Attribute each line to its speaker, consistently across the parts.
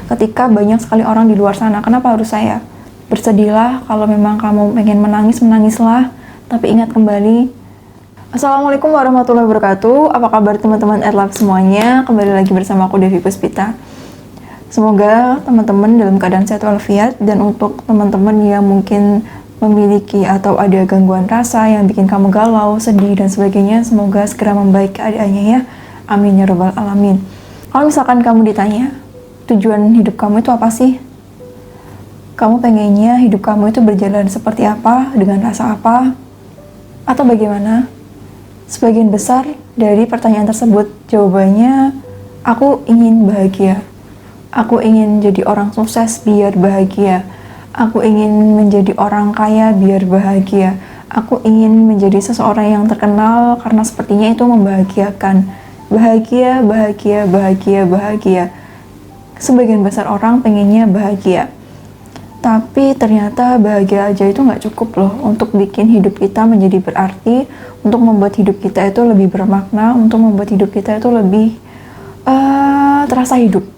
Speaker 1: ketika banyak sekali orang di luar sana. Kenapa harus saya? Bersedihlah, kalau memang kamu pengen menangis, menangislah, tapi ingat kembali. Assalamualaikum warahmatullahi wabarakatuh. Apa kabar teman-teman Erlab semuanya? Kembali lagi bersama aku Devi Puspita. Semoga teman-teman dalam keadaan sehat walafiat, dan untuk teman-teman yang mungkin memiliki atau ada gangguan rasa yang bikin kamu galau, sedih, dan sebagainya, semoga segera membaik keadaannya ya. Amin ya rabbal alamin. Kalau misalkan kamu ditanya, tujuan hidup kamu itu apa sih? Kamu pengennya hidup kamu itu berjalan seperti apa, dengan rasa apa, atau bagaimana? Sebagian besar dari pertanyaan tersebut, jawabannya, aku ingin bahagia. Aku ingin jadi orang sukses biar bahagia. Aku ingin menjadi orang kaya biar bahagia. Aku ingin menjadi seseorang yang terkenal karena sepertinya itu membahagiakan. Bahagia, bahagia, bahagia, bahagia. Sebagian besar orang pengennya bahagia. Tapi ternyata bahagia aja itu nggak cukup loh untuk bikin hidup kita menjadi berarti, untuk membuat hidup kita itu lebih bermakna, untuk membuat hidup kita itu lebih terasa hidup.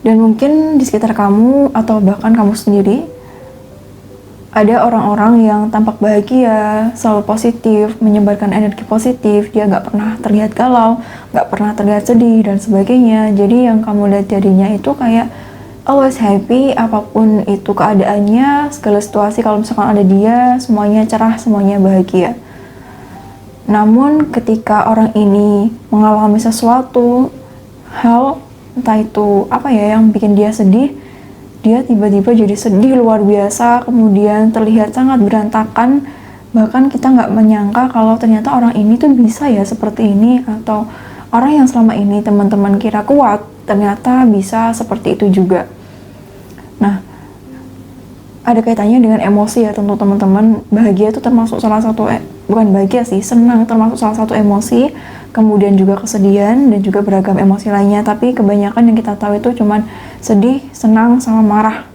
Speaker 1: Dan mungkin di sekitar kamu atau bahkan kamu sendiri ada orang-orang yang tampak bahagia, selalu positif, menyebarkan energi positif, dia nggak pernah terlihat galau, nggak pernah terlihat sedih, dan sebagainya. Jadi yang kamu lihat jadinya itu kayak always happy, apapun itu keadaannya, segala situasi kalau misalkan ada dia, semuanya cerah, semuanya bahagia. Namun ketika orang ini mengalami sesuatu hal, entah itu apa ya yang bikin dia sedih, dia tiba-tiba jadi sedih luar biasa, kemudian terlihat sangat berantakan, bahkan kita nggak menyangka kalau ternyata orang ini tuh bisa ya seperti ini, atau orang yang selama ini teman-teman kira kuat, ternyata bisa seperti itu juga. Nah, ada kaitannya dengan emosi ya tentu teman-teman. Bahagia itu termasuk salah satu, bukan bahagia sih, senang termasuk salah satu emosi, kemudian juga kesedihan, dan juga beragam emosi lainnya. Tapi kebanyakan yang kita tahu itu cuman sedih, senang, sama marah.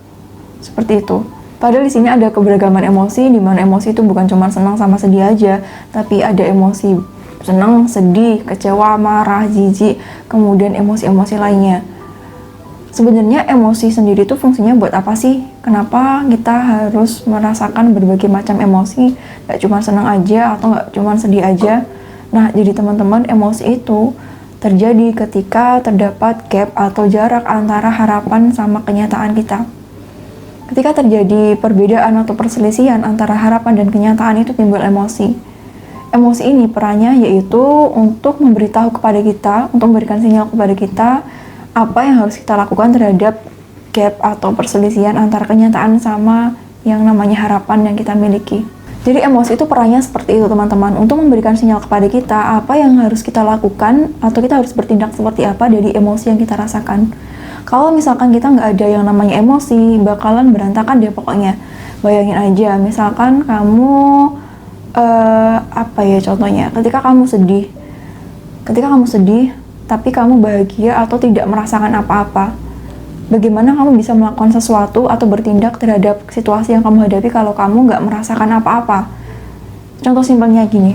Speaker 1: Seperti itu. Padahal di sini ada keberagaman emosi, di mana emosi itu bukan cuma senang sama sedih aja, tapi ada emosi senang, sedih, kecewa, marah, jijik, kemudian emosi-emosi lainnya. Sebenarnya emosi sendiri itu fungsinya buat apa sih? Kenapa kita harus merasakan berbagai macam emosi? Gak cuma senang aja atau gak cuma sedih aja? Nah, jadi teman-teman, emosi itu terjadi ketika terdapat gap atau jarak antara harapan sama kenyataan kita. Ketika terjadi perbedaan atau perselisihan antara harapan dan kenyataan, itu timbul emosi. Emosi ini perannya yaitu untuk memberitahu kepada kita, untuk memberikan sinyal kepada kita apa yang harus kita lakukan terhadap gap atau perselisihan antara kenyataan sama yang namanya harapan yang kita miliki. Jadi emosi itu perannya seperti itu teman-teman, untuk memberikan sinyal kepada kita apa yang harus kita lakukan atau kita harus bertindak seperti apa dari emosi yang kita rasakan. Kalau misalkan kita nggak ada yang namanya emosi, bakalan berantakan deh pokoknya. Bayangin aja, misalkan kamu apa ya contohnya, ketika kamu sedih tapi kamu bahagia atau tidak merasakan apa-apa, bagaimana kamu bisa melakukan sesuatu atau bertindak terhadap situasi yang kamu hadapi kalau kamu nggak merasakan apa-apa? Contoh simpelnya gini,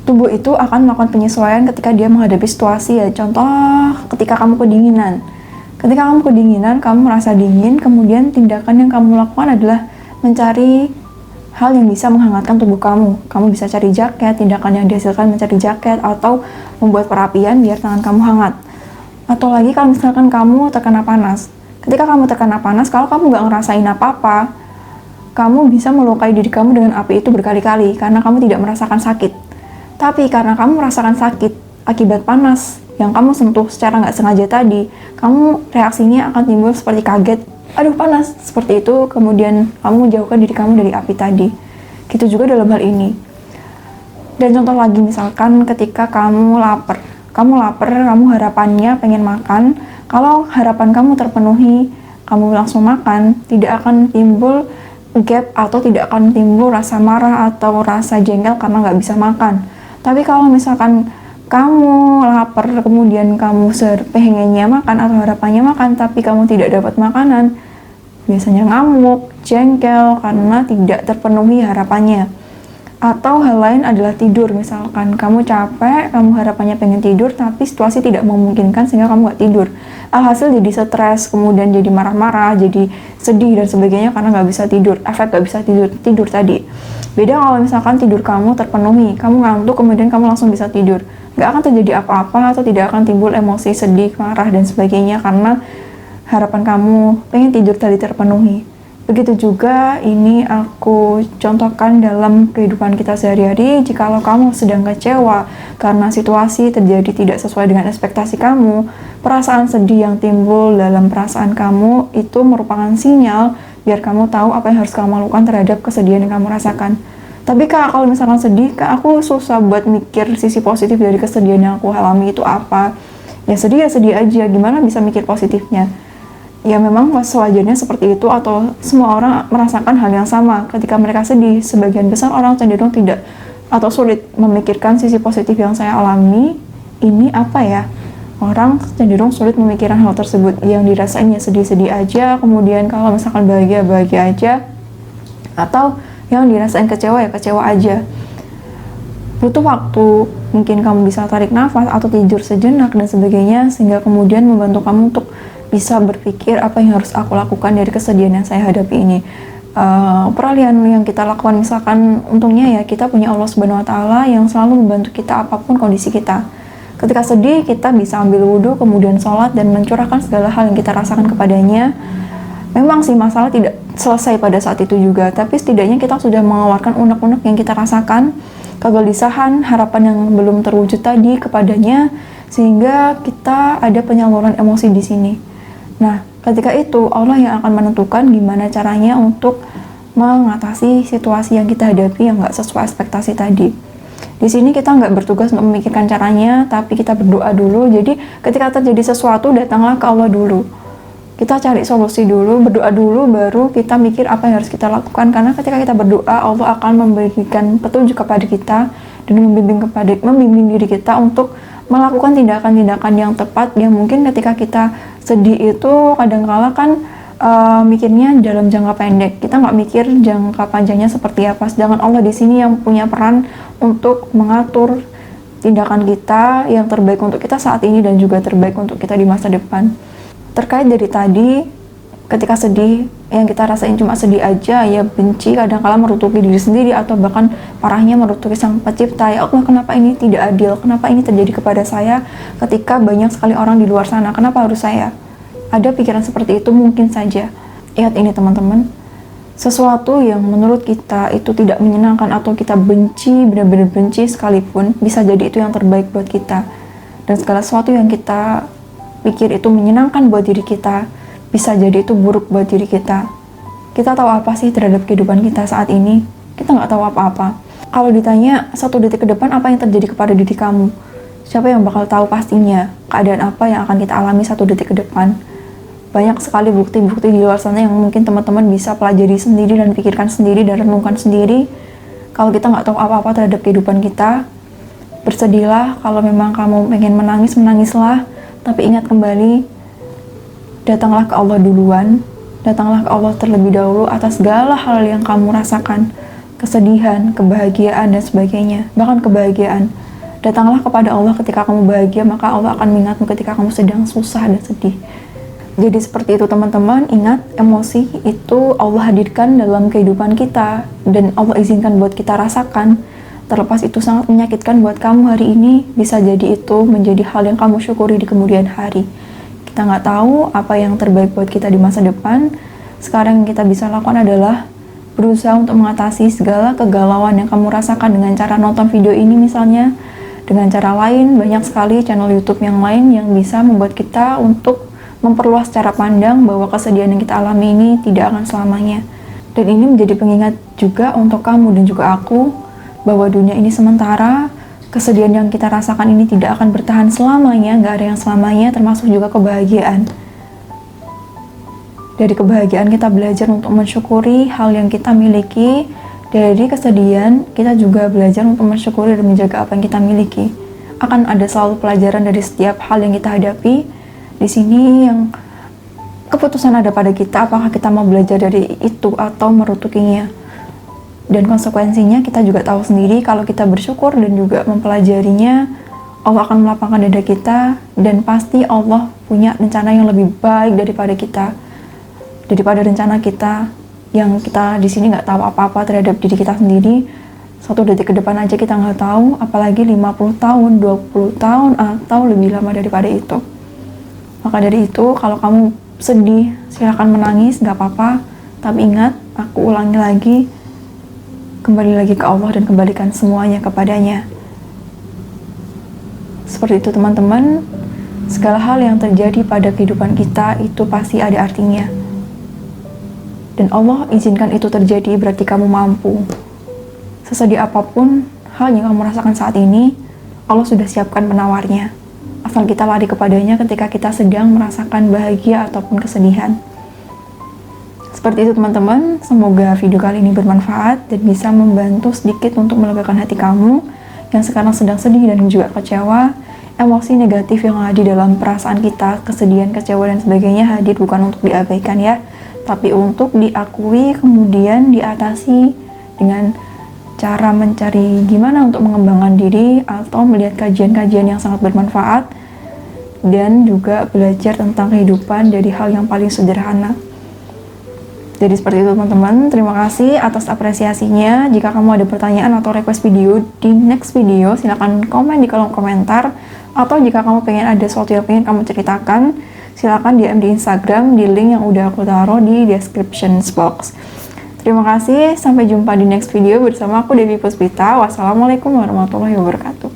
Speaker 1: tubuh itu akan melakukan penyesuaian ketika dia menghadapi situasi ya. Contoh, ketika kamu kedinginan. Ketika kamu kedinginan, kamu merasa dingin, kemudian tindakan yang kamu lakukan adalah mencari hal yang bisa menghangatkan tubuh kamu. Kamu bisa cari jaket, tindakan yang dihasilkan mencari jaket, atau membuat perapian biar tangan kamu hangat. Atau lagi kalau misalkan kamu terkena panas. Ketika kamu terkena panas, kalau kamu nggak ngerasain apa-apa, kamu bisa melukai diri kamu dengan api itu berkali-kali karena kamu tidak merasakan sakit. Tapi karena kamu merasakan sakit akibat panas yang kamu sentuh secara nggak sengaja tadi, kamu reaksinya akan timbul seperti kaget, aduh panas, seperti itu, kemudian kamu menjauhkan diri kamu dari api tadi. Gitu juga dalam hal ini. Dan contoh lagi, misalkan ketika kamu lapar, kamu harapannya pengen makan, kalau harapan kamu terpenuhi, kamu langsung makan, tidak akan timbul gap atau tidak akan timbul rasa marah atau rasa jengkel karena nggak bisa makan. Tapi kalau misalkan kamu lapar, kemudian kamu pengennya makan atau harapannya makan, tapi kamu tidak dapat makanan, biasanya ngamuk, jengkel, karena tidak terpenuhi harapannya. Atau hal lain adalah tidur, misalkan kamu capek, kamu harapannya pengen tidur, tapi situasi tidak memungkinkan sehingga kamu nggak tidur. Alhasil jadi stres, kemudian jadi marah-marah, jadi sedih dan sebagainya karena nggak bisa tidur, efek nggak bisa tidur tadi. Beda kalau misalkan tidur kamu terpenuhi, kamu ngantuk, kemudian kamu langsung bisa tidur. Nggak akan terjadi apa-apa atau tidak akan timbul emosi sedih, marah, dan sebagainya karena harapan kamu pengen tidur tadi terpenuhi. Begitu juga ini aku contohkan dalam kehidupan kita sehari-hari. Jikalau kamu sedang kecewa karena situasi terjadi tidak sesuai dengan ekspektasi kamu, perasaan sedih yang timbul dalam perasaan kamu itu merupakan sinyal biar kamu tahu apa yang harus kamu lakukan terhadap kesedihan yang kamu rasakan. Tapi Kak, kalau misalkan sedih, Kak, aku susah buat mikir sisi positif dari kesedihan yang aku alami itu apa. Ya sedih aja, gimana bisa mikir positifnya? Ya memang sewajarnya seperti itu, atau semua orang merasakan hal yang sama ketika mereka sedih. Sebagian besar orang cenderung tidak atau sulit memikirkan sisi positif yang saya alami. Ini apa ya? Orang cenderung sulit memikirkan hal tersebut. Yang dirasain ya sedih-sedih aja, kemudian kalau misalkan bahagia aja, atau yang dirasain kecewa ya kecewa aja. Butuh waktu, mungkin kamu bisa tarik nafas atau tidur sejenak dan sebagainya, sehingga kemudian membantu kamu untuk bisa berpikir apa yang harus aku lakukan dari kesedihan yang saya hadapi ini. Peralihan yang kita lakukan, misalkan untungnya ya kita punya Allah Subhanahu Wa Taala yang selalu membantu kita apapun kondisi kita. Ketika sedih kita bisa ambil wudhu, kemudian sholat dan mencurahkan segala hal yang kita rasakan kepadanya. Memang sih masalah tidak selesai pada saat itu juga, tapi setidaknya kita sudah mengeluarkan unek-unek yang kita rasakan, kegelisahan, harapan yang belum terwujud tadi kepadanya, sehingga kita ada penyaluran emosi di sini. Nah, ketika itu Allah yang akan menentukan gimana caranya untuk mengatasi situasi yang kita hadapi yang nggak sesuai ekspektasi tadi. Di sini kita nggak bertugas untuk memikirkan caranya, tapi kita berdoa dulu. Jadi ketika terjadi sesuatu, datanglah ke Allah dulu. Kita cari solusi dulu, berdoa dulu, baru kita mikir apa yang harus kita lakukan. Karena ketika kita berdoa, Allah akan memberikan petunjuk kepada kita dan membimbing diri kita untuk melakukan tindakan-tindakan yang tepat, yang mungkin ketika kita sedih itu kadang-kala kan mikirnya dalam jangka pendek, kita nggak mikir jangka panjangnya seperti apa. Sedangkan Allah di sini yang punya peran untuk mengatur tindakan kita yang terbaik untuk kita saat ini dan juga terbaik untuk kita di masa depan. Terkait dari tadi, ketika sedih, yang kita rasain cuma sedih aja, ya benci, kadang-kala merutuki diri sendiri, atau bahkan parahnya merutuki Sang Pencipta. Ya Allah, kenapa ini tidak adil? Kenapa ini terjadi kepada saya ketika banyak sekali orang di luar sana? Kenapa harus saya? Ada pikiran seperti itu mungkin saja. Ingat ini teman-teman, sesuatu yang menurut kita itu tidak menyenangkan atau kita benci, benar-benar benci sekalipun, bisa jadi itu yang terbaik buat kita. Dan segala sesuatu yang kita pikir itu menyenangkan buat diri kita, bisa jadi itu buruk buat diri kita. Kita tahu apa sih terhadap kehidupan kita saat ini? Kita nggak tahu apa-apa. Kalau ditanya 1 detik ke depan apa yang terjadi kepada diri kamu, siapa yang bakal tahu pastinya keadaan apa yang akan kita alami 1 detik ke depan? Banyak sekali bukti-bukti di luar sana yang mungkin teman-teman bisa pelajari sendiri dan pikirkan sendiri dan renungkan sendiri. Kalau kita nggak tahu apa-apa terhadap kehidupan kita, bersedihlah. Kalau memang kamu pengen menangis, menangislah. Tapi ingat kembali, datanglah ke Allah duluan, datanglah ke Allah terlebih dahulu atas segala hal yang kamu rasakan, kesedihan, kebahagiaan, dan sebagainya, bahkan kebahagiaan. Datanglah kepada Allah ketika kamu bahagia, maka Allah akan mengingatmu ketika kamu sedang susah dan sedih. Jadi seperti itu teman-teman, ingat emosi itu Allah hadirkan dalam kehidupan kita, dan Allah izinkan buat kita rasakan. Terlepas itu sangat menyakitkan buat kamu hari ini, bisa jadi itu menjadi hal yang kamu syukuri di kemudian hari. Kita nggak tahu apa yang terbaik buat kita di masa depan. Sekarang yang kita bisa lakukan adalah berusaha untuk mengatasi segala kegalauan yang kamu rasakan dengan cara nonton video ini misalnya. Dengan cara lain, banyak sekali channel YouTube yang lain yang bisa membuat kita untuk memperluas cara pandang bahwa kesedihan yang kita alami ini tidak akan selamanya. Dan ini menjadi pengingat juga untuk kamu dan juga aku, bahwa dunia ini sementara, kesedihan yang kita rasakan ini tidak akan bertahan selamanya, nggak ada yang selamanya, termasuk juga kebahagiaan. Dari kebahagiaan kita belajar untuk mensyukuri hal yang kita miliki, dari kesedihan kita juga belajar untuk mensyukuri dan menjaga apa yang kita miliki. Akan ada selalu pelajaran dari setiap hal yang kita hadapi. Di sini yang keputusan ada pada kita, apakah kita mau belajar dari itu atau merutukinya. Dan konsekuensinya kita juga tahu sendiri kalau kita bersyukur dan juga mempelajarinya, Allah akan melapangkan dada kita, dan pasti Allah punya rencana yang lebih baik daripada rencana kita yang kita di sini nggak tahu apa-apa terhadap diri kita sendiri. Satu detik ke depan aja kita nggak tahu, apalagi 50 tahun, 20 tahun, atau lebih lama daripada itu. Maka dari itu, kalau kamu sedih, silakan menangis, nggak apa-apa. Tapi ingat, aku ulangi lagi, kembali lagi ke Allah dan kembalikan semuanya kepadanya. Seperti itu teman-teman, segala hal yang terjadi pada kehidupan kita itu pasti ada artinya. Dan Allah izinkan itu terjadi berarti kamu mampu. Sesedih apapun hal yang kamu rasakan saat ini, Allah sudah siapkan penawarnya. Asal kita lari kepadanya ketika kita sedang merasakan bahagia ataupun kesedihan. Seperti itu teman-teman, semoga video kali ini bermanfaat dan bisa membantu sedikit untuk melegakan hati kamu yang sekarang sedang sedih dan juga kecewa. Emosi negatif yang ada di dalam perasaan kita, kesedihan, kecewa, dan sebagainya hadir bukan untuk diabaikan ya, tapi untuk diakui, kemudian diatasi dengan cara mencari gimana untuk mengembangkan diri atau melihat kajian-kajian yang sangat bermanfaat, dan juga belajar tentang kehidupan dari hal yang paling sederhana. Jadi seperti itu teman-teman, terima kasih atas apresiasinya. Jika kamu ada pertanyaan atau request video di next video, silahkan komen di kolom komentar. Atau jika kamu pengen ada sesuatu yang pengen kamu ceritakan, silahkan DM di Instagram di link yang udah aku taruh di description box. Terima kasih, sampai jumpa di next video bersama aku Devi Puspita. Wassalamualaikum warahmatullahi wabarakatuh.